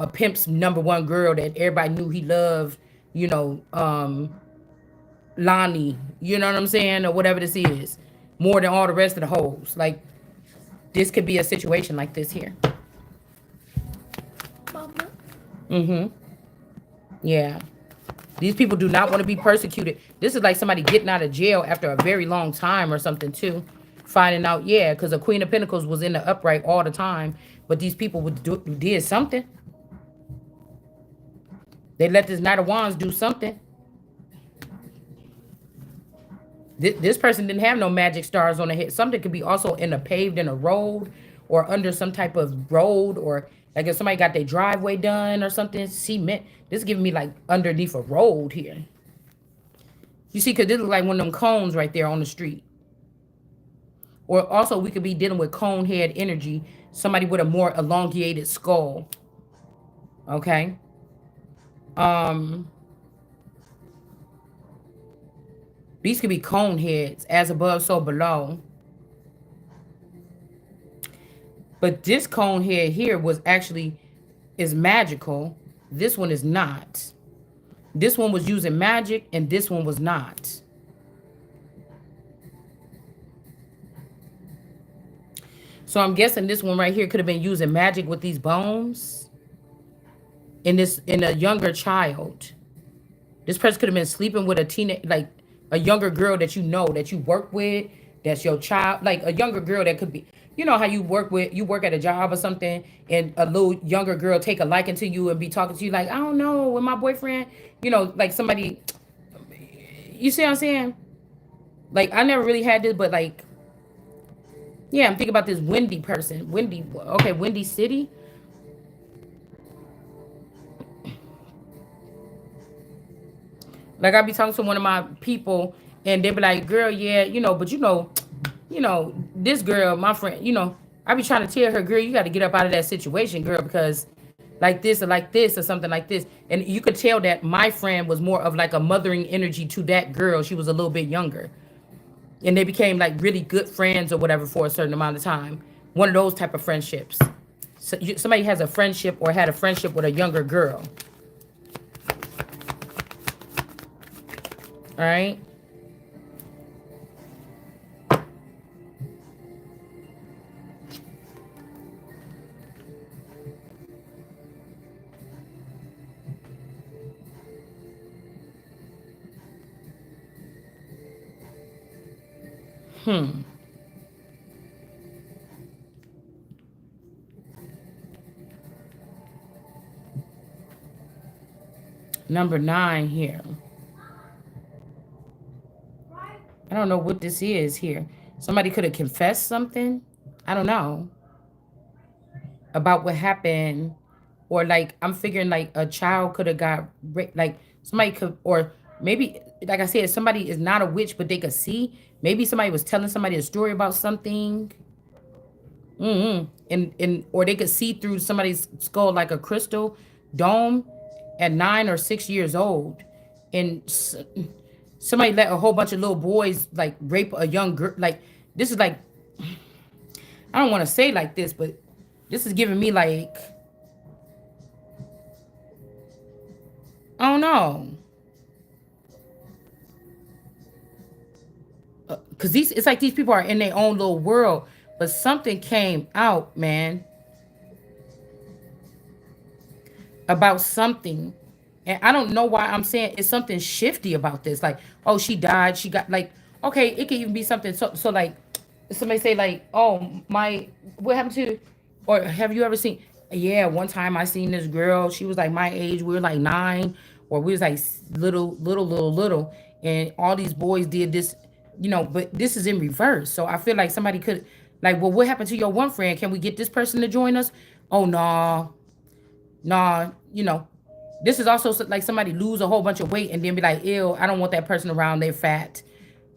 S1: pimp's number one girl that everybody knew he loved, you know, Lonnie, you know what I'm saying, or whatever this is, more than all the rest of the hoes. Like this could be a situation like this here.
S2: Mama.
S1: Mm-hmm. Yeah. These people do not want to be persecuted. This is like somebody getting out of jail after a very long time or something too. Finding out, yeah, because the Queen of Pentacles was in the upright all the time, but these people did something. They let this Knight of Wands do something. This person didn't have no magic stars on the head. Something could be also in a paved in a road or under some type of road, or like if somebody got their driveway done or something, cement. This is giving me like underneath a road here. You see, because this is like one of them cones right there on the street. Or also we could be dealing with cone head energy. Somebody with a more elongated skull. Okay. Um, these could be cone heads, as above, so below. But this cone head here was actually is magical. This one is not. This one was using magic and this one was not. So I'm guessing this one right here could have been using magic with these bones. In a younger child. This person could have been sleeping with a teenage, like a younger girl that that you work with, that's your child, like a younger girl that could be, how you work at a job or something, and a little younger girl take a liking to you and be talking to you like, I don't know, with my boyfriend, like somebody, you see what I'm saying? Like I never really had this, but like, yeah, I'm thinking about this Windy person. Windy City. Like I be talking to one of my people and they be like, girl, yeah, but this girl, my friend, I be trying to tell her, girl, you got to get up out of that situation, girl, because like this or something like this. And you could tell that my friend was more of like a mothering energy to that girl. She was a little bit younger. And they became like really good friends or whatever for a certain amount of time. One of those type of friendships. So somebody has a friendship or had a friendship with a younger girl. All right. Number 9 here. I don't know what this is here. Somebody could have confessed something. I don't know about what happened, or like I'm figuring like a child could have got like somebody could, or maybe like I said, somebody is not a witch, but they could see. Maybe somebody was telling somebody a story about something. And or they could see through somebody's skull like a crystal dome at 9 or 6 years old, and somebody let a whole bunch of little boys like rape a young girl. Like this is like, I don't want to say like this, but this is giving me like, I don't know, because these it's like these people are in their own little world, but something came out, man, about something. And I don't know why I'm saying it's something shifty about this. Like, oh, she died. She got like, okay, it could even be something. So like, somebody say like, oh, my, what happened to Or have you ever seen? Yeah, one time I seen this girl. She was like my age. We were like 9, or we was like little, and all these boys did this. But this is in reverse. So I feel like somebody could, like, well, what happened to your one friend? Can we get this person to join us? Oh no, nah. This is also like somebody lose a whole bunch of weight and then be like, ew, I don't want that person around. They're fat.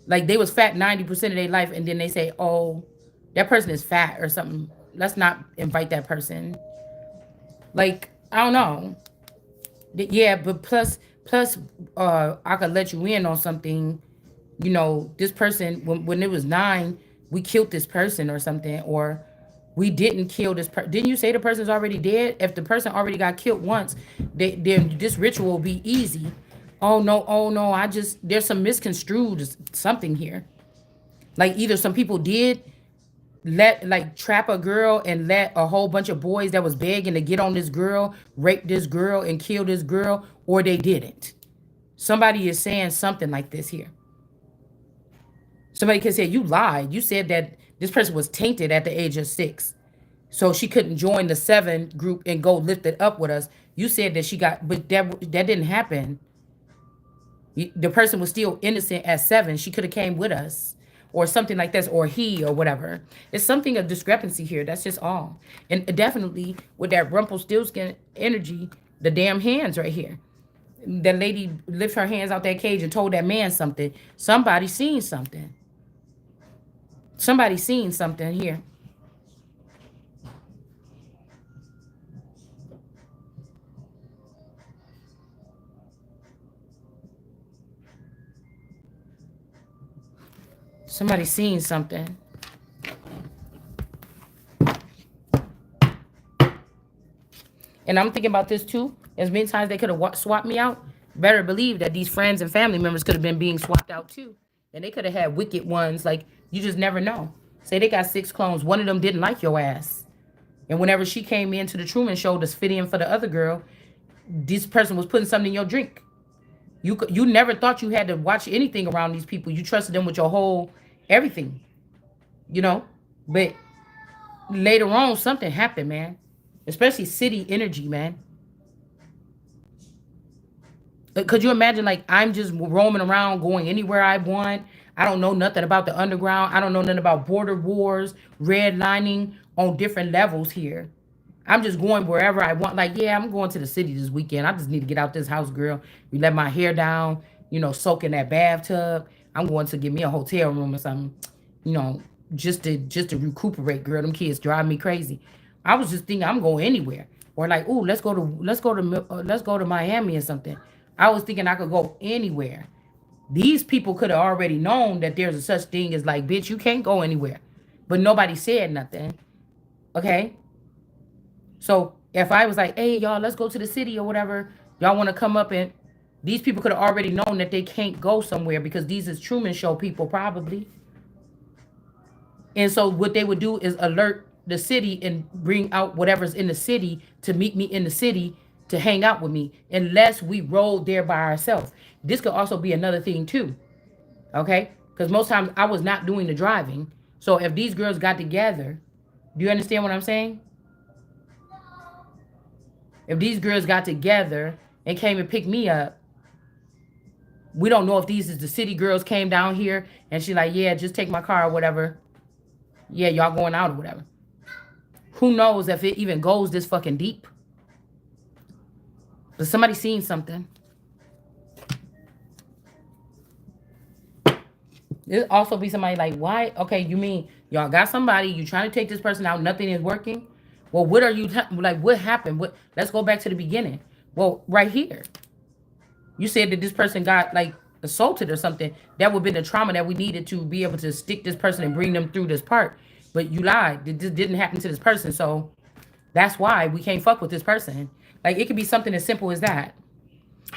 S1: Like they was fat 90% of their life, and then they say, oh, that person is fat or something. Let's not invite that person. Like, I don't know. Yeah, but plus I could let you in on something. This person, when it was 9, we killed this person or something, or we didn't kill this person. Didn't you say the person's already dead? If the person already got killed once, then this ritual will be easy. Oh no, I just, there's some misconstrued something here. Like either some people did let, like, trap a girl and let a whole bunch of boys that was begging to get on this girl rape this girl and kill this girl, or they didn't. Somebody is saying something like this here. Somebody could say you lied. You said that this person was tainted at the age of 6, so she couldn't join the 7 group and go lift it up with us. You said that she got, but that didn't happen. The person was still innocent at 7. She could have came with us, or something like this, or he, or whatever. It's something of discrepancy here. That's just all. And definitely with that Rumpelstiltskin energy, the damn hands right here. The lady lifted her hands out that cage and told that man something. Somebody seen something. Somebody seen something here. Somebody seen something. And I'm thinking about this too. As many times they could have swapped me out, better believe that these friends and family members could have been being swapped out too. And they could have had wicked ones. Like, you just never know. Say they got 6 clones. One of them didn't like your ass. And whenever she came into the Truman Show to fit in for the other girl, this person was putting something in your drink. You never thought you had to watch anything around these people. You trusted them with your whole everything, you know. But later on, something happened, man. Especially city energy, man. Could you imagine, like, I'm just roaming around going anywhere I want? I don't know nothing about the underground. I don't know nothing about border wars, redlining on different levels here. I'm just going wherever I want. Like, yeah, I'm going to the city this weekend. I just need to get out this house, girl. You let my hair down, soak in that bathtub. I'm going to get me a hotel room or something, you know, just to recuperate, girl. Them kids drive me crazy. I was just thinking I'm going anywhere. Or like, ooh, let's go to Miami or something. I was thinking I could go anywhere. These people could have already known that there's a such thing as, like, bitch, you can't go anywhere. But nobody said nothing. Okay? So if I was like, hey, y'all, let's go to the city or whatever, y'all want to come up, and these people could have already known that they can't go somewhere because these is Truman Show people probably. And so what they would do is alert the city and bring out whatever's in the city to meet me in the city to hang out with me, unless we rolled there by ourselves. This could also be another thing too. Okay? Because most times I was not doing the driving. So if these girls got together, do you understand what I'm saying? If these girls got together and came and picked me up, we don't know if these is the city girls came down here and she like, yeah, just take my car or whatever. Yeah, y'all going out or whatever. Who knows if it even goes this fucking deep? But somebody seen something. There'll also be somebody like, why? Okay, you mean y'all got somebody, you trying to take this person out, nothing is working? Well, what are you, like, what happened? Let's go back to the beginning. Well, right here. You said that this person got, like, assaulted or something. That would have been the trauma that we needed to be able to stick this person and bring them through this part. But you lied. This didn't happen to this person. So that's why we can't fuck with this person. Like, it could be something as simple as that.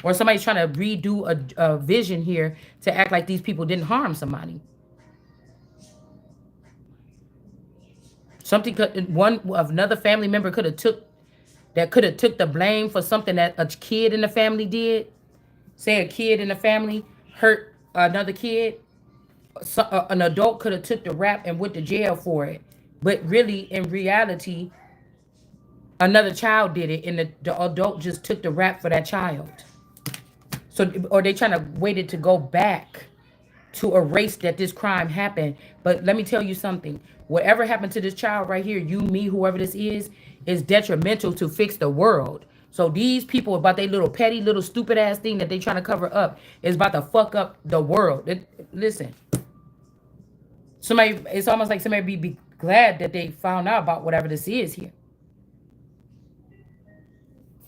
S1: Or somebody's trying to redo a vision here to act like these people didn't harm somebody. Something could, another family member could have took the blame for something that a kid in the family did. Say a kid in the family hurt another kid, an adult could have took the rap and went to jail for it. But really, in reality, Another child did it, and the adult just took the rap for that child. So, or they trying to wait it to go back to erase that this crime happened. But let me tell you something. Whatever happened to this child right here, you, me, whoever this is detrimental to fix the world. So these people about their little petty, little stupid ass thing that they trying to cover up is about to fuck up the world. Listen, somebody, it's almost like somebody be glad that they found out about whatever this is here.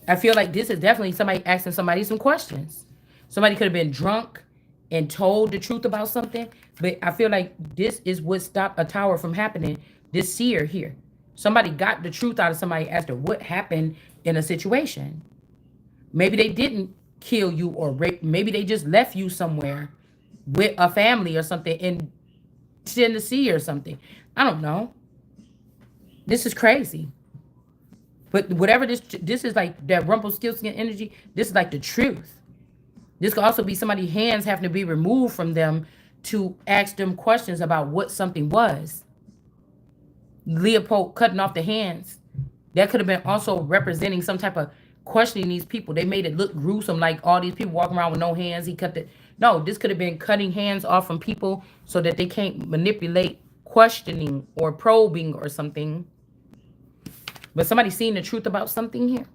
S1: I feel like this is definitely somebody asking somebody some questions. Somebody could have been drunk and told the truth about something, but I feel like this is what stopped a tower from happening this year here. Somebody got the truth out of somebody as to what happened in a situation. Maybe they didn't kill you or rape. Maybe they just left you somewhere with a family or something in Tennessee or something. I don't know. This is crazy. But whatever this is like that Rumpelstiltskin energy, this is like the truth. This could also be somebody's hands having to be removed from them to ask them questions about what something was. Leopold cutting off the hands. That could have been also representing some type of questioning these people. They made it look gruesome, like all these people walking around with no hands. He cut the no, this could have been cutting hands off from people so that they can't manipulate questioning or probing or something. But somebody seen the truth about something here.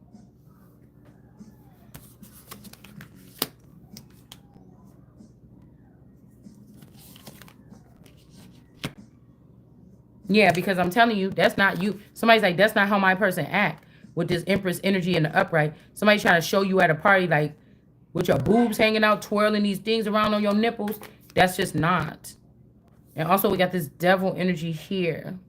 S1: Yeah, because I'm telling you, that's not you. Somebody's like, that's not how my person act with this Empress energy in the upright. Somebody trying to show you at a party, like, with your boobs hanging out, twirling these things around on your nipples. That's just not. And also, we got this devil energy here.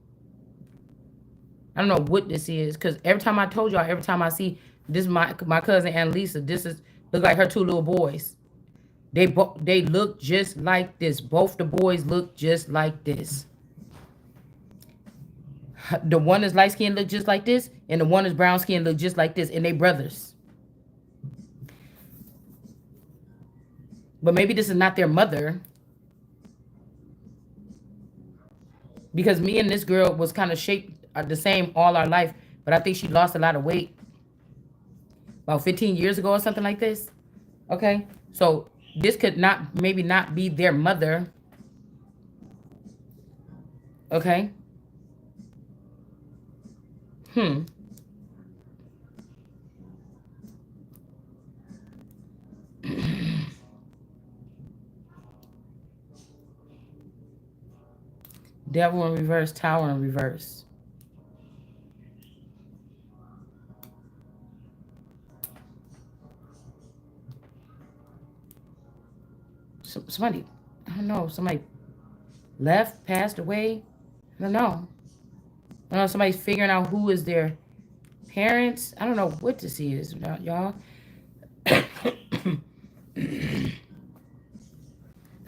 S1: I don't know what this is, because every time I told y'all, every time I see this, my cousin Annalisa, this is look like her two little boys. They look just like this. Both the boys look just like this. The one is light skin look just like this, and the one is brown skin look just like this, and they brothers. But maybe this is not their mother. Because me and this girl was kind of shaped the same all our life, but I think she lost a lot of weight about 15 years ago or something like this. Okay? So this could maybe not be their mother. Okay? Devil in reverse, tower in reverse. Somebody, I don't know, somebody left, passed away. I don't know. I don't know, somebody's figuring out who is their parents. I don't know what this is, y'all. That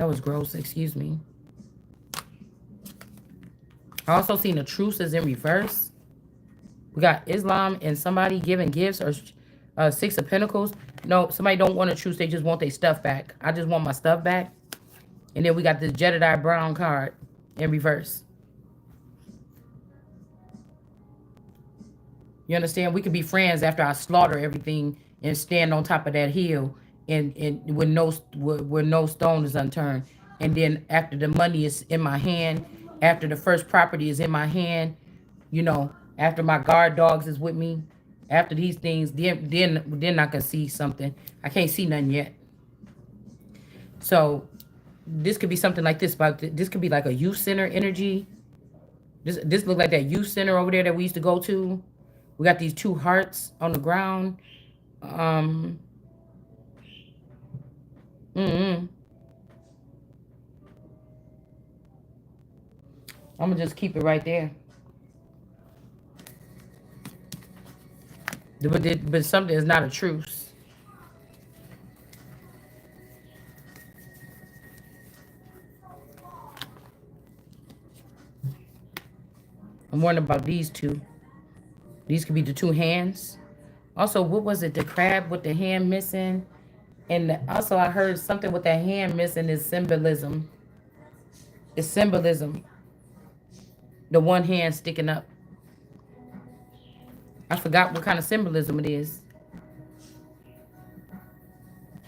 S1: was gross, excuse me. I also seen the truce is in reverse. We got Islam and somebody giving gifts or Six of Pentacles. No, somebody don't want a truce. They just want their stuff back. I just want my stuff back. And then we got this Jedediah Brown card in reverse. You understand? We could be friends after I slaughter everything and stand on top of that hill and with no stone is unturned. And then after the money is in my hand, after the first property is in my hand, you know, after my guard dogs is with me, after these things, then I can see something. I can't see nothing yet. So this could be something like this. This could be like a youth center energy. This look like that youth center over there that we used to go to. We got these two hearts on the ground. I'm gonna just keep it right there. But something is not a truce. I'm wondering about these two. These could be the two hands. Also, what was it? The crab with the hand missing. And also, I heard something with the hand missing is symbolism. It's symbolism. The one hand sticking up. I forgot what kind of symbolism it is.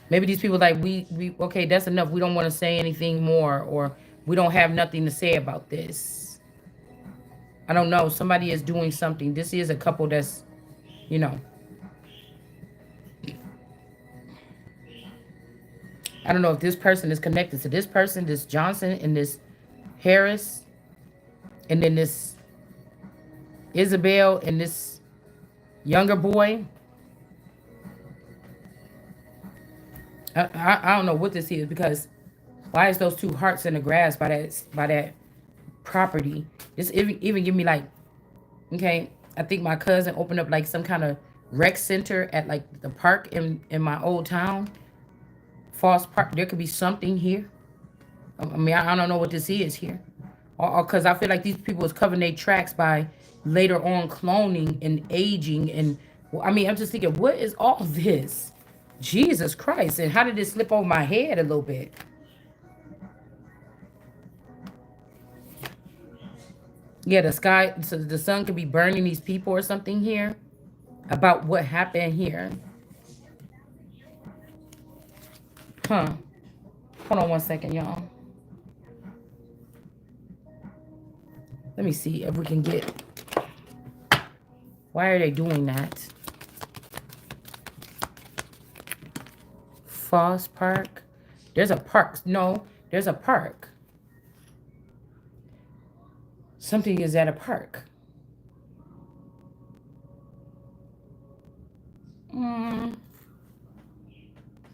S1: Maybe these people like we okay, that's enough. We don't want to say anything more, or we don't have nothing to say about this. I don't know. Somebody is doing something. This is a couple that's, you know, I don't know if this person is connected to this person, this Johnson and this Harris, and then this Isabel and this younger boy. I don't know what this is, because why is those two hearts in the grass by that property? This even give me like, okay, I think my cousin opened up like some kind of rec center at like the park in my old town, Falls Park. There could be something here. I mean, I don't know what this is here, or because I feel like these people is covering their tracks by later on cloning and aging, and well, I mean, I'm just thinking, what is all this? Jesus Christ! And how did it slip over my head a little bit? Yeah, the sky, so the sun could be burning these people or something here about what happened here. Huh. Hold on one second, y'all. Let me see if we can get. Why are they doing that? Falls Park. There's a park. No, there's a park. Something is at a park. Mm,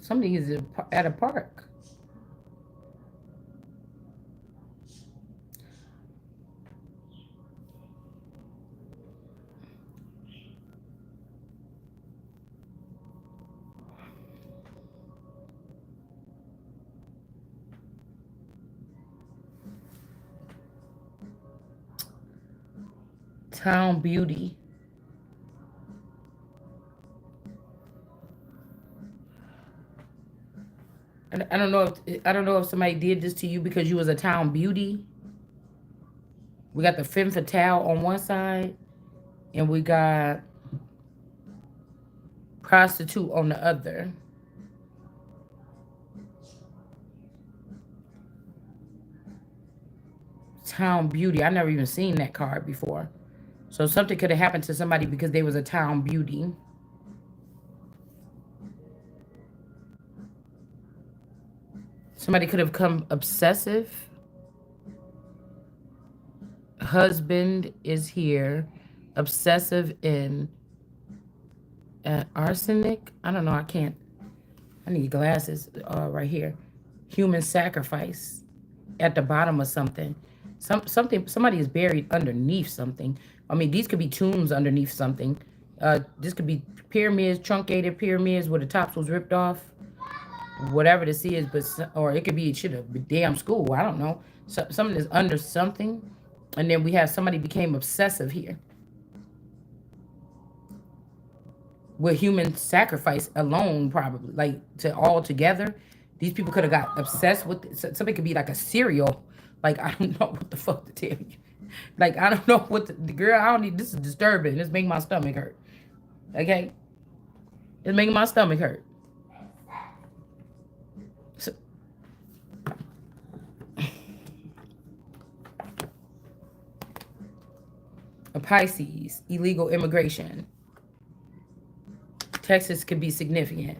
S1: something is at a park. Town Beauty. I don't know if somebody did this to you because you was a town beauty. We got the femme fatale on one side, and we got prostitute on the other. Town beauty. I never even seen that card before. So something could have happened to somebody because they was a town beauty. Somebody could have come obsessive. Husband is here. Obsessive in arsenic. I don't know. I can't. I need glasses right here. Human sacrifice at the bottom of something. Somebody is buried underneath something. I mean, these could be tombs underneath something. This could be pyramids, truncated pyramids where the tops was ripped off. Whatever this is, but or it could be should have damn school. I don't know. Something is under something, and then we have somebody became obsessive here with human sacrifice alone, probably like to all together. These people could have got obsessed with it. Something could be like a serial. Like I don't know what the fuck to tell you. Like I don't know what the girl. I don't need. This is disturbing. This making my stomach hurt. Okay, it's making my stomach hurt. So, a Pisces, illegal immigration. Texas could be significant.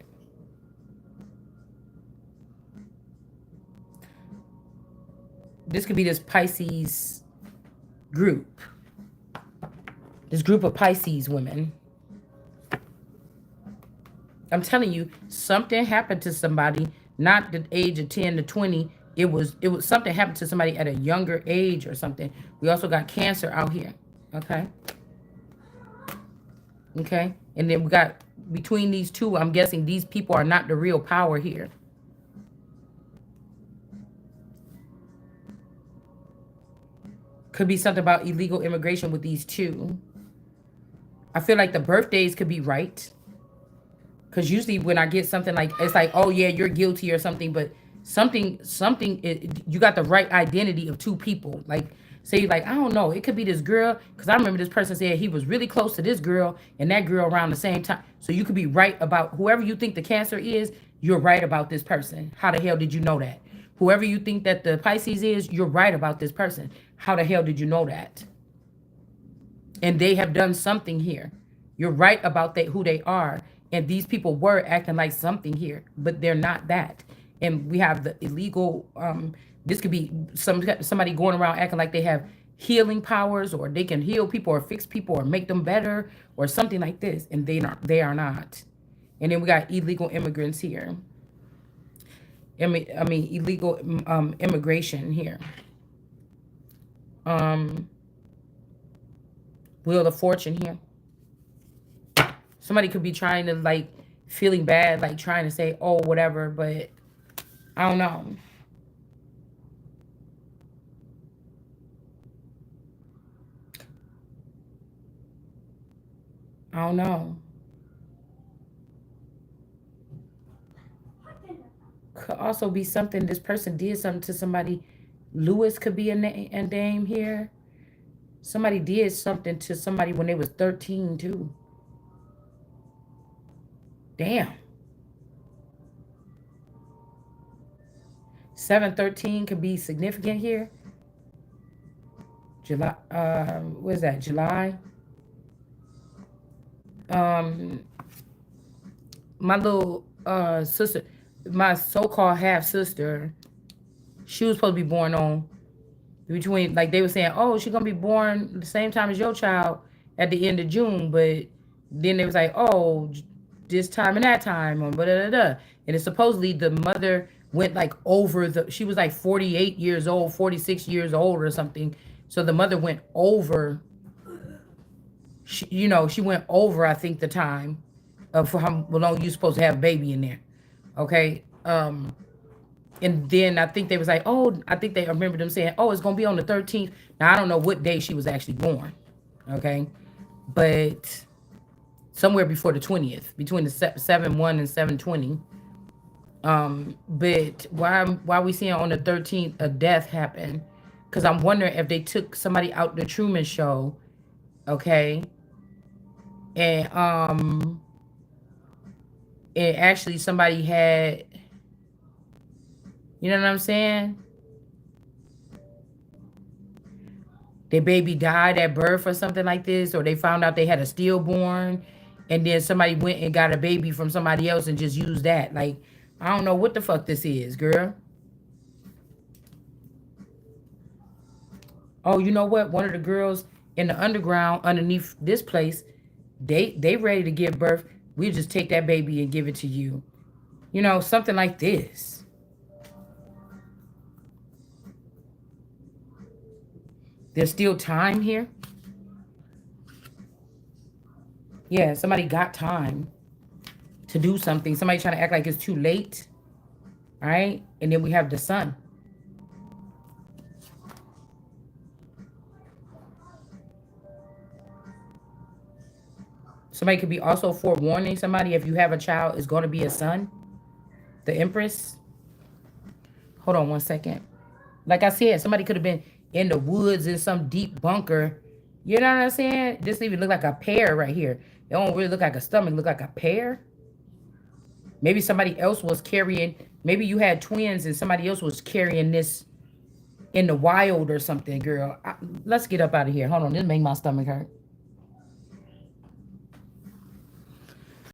S1: This could be this Pisces group. This group of Pisces women. I'm telling you, something happened to somebody, not the age of 10 to 20. It was something happened to somebody at a younger age or something. We also got Cancer out here. Okay. Okay. And then we got between these two, I'm guessing these people are not the real power here. Could be something about illegal immigration with these two. I feel like the birthdays could be right. Because usually when I get something like, it's like, oh yeah, you're guilty or something, but something, you got the right identity of two people. Like So you like, I don't know, it could be this girl, because I remember this person said he was really close to this girl and that girl around the same time. So you could be right about whoever you think the Cancer is, you're right about this person. How the hell did you know that? Whoever you think that the Pisces is, you're right about this person. How the hell did you know that? And they have done something here. You're right about who they are. And these people were acting like something here, but they're not that. And we have the illegal, this could be somebody going around acting like they have healing powers, or they can heal people or fix people or make them better or something like this. And they are not. And then we got illegal immigrants here. Illegal immigration here. Wheel of Fortune here. Somebody could be trying to, like, feeling bad, like trying to say, oh, whatever, but I don't know. I don't know. Could also be something, this person did something to somebody. Lewis could be a name here. Somebody did something to somebody when they was 13 too. Damn. 713 could be significant here. July, what is that? July. My little sister, my so-called half sister, she was supposed to be born on between, like they were saying, oh, she's gonna be born the same time as your child at the end of June, but then they was like, oh, this time and that time, or blah, blah, blah. And it's supposedly the mother went like over she was like 48 years old, 46 years old or something. So the mother went over, she went over, I think, the time for how long you're supposed to have a baby in there. Okay. And then I think they was like, oh, I think they remember them saying, oh, it's going to be on the 13th. Now, I don't know what day she was actually born. Okay. But somewhere before the 20th, between the 7/1 and 7/20. But why we seeing on the 13th a death happen? Because I'm wondering if they took somebody out the Truman Show. Okay. And actually somebody had, you know what I'm saying? Their baby died at birth or something like this, or they found out they had a stillborn, and then somebody went and got a baby from somebody else and just used that. Like, I don't know what the fuck this is, girl. Oh, you know what? One of the girls in the underground underneath this place, they ready to give birth. We just take that baby and give it to you. You know, something like this. There's still time here. Yeah, somebody got time to do something. Somebody trying to act like it's too late. All right. And then we have the sun. Somebody could be also forewarning somebody if you have a child, it's going to be a son. The Empress. Hold on one second. Like I said, somebody could have been in the woods in some deep bunker. You know what I'm saying? This even look like a pear right here. It don't really look like a stomach. It look like a pear. Maybe somebody else was carrying. Maybe you had twins and somebody else was carrying this in the wild or something, girl. Let's get up out of here. Hold on. This make my stomach hurt.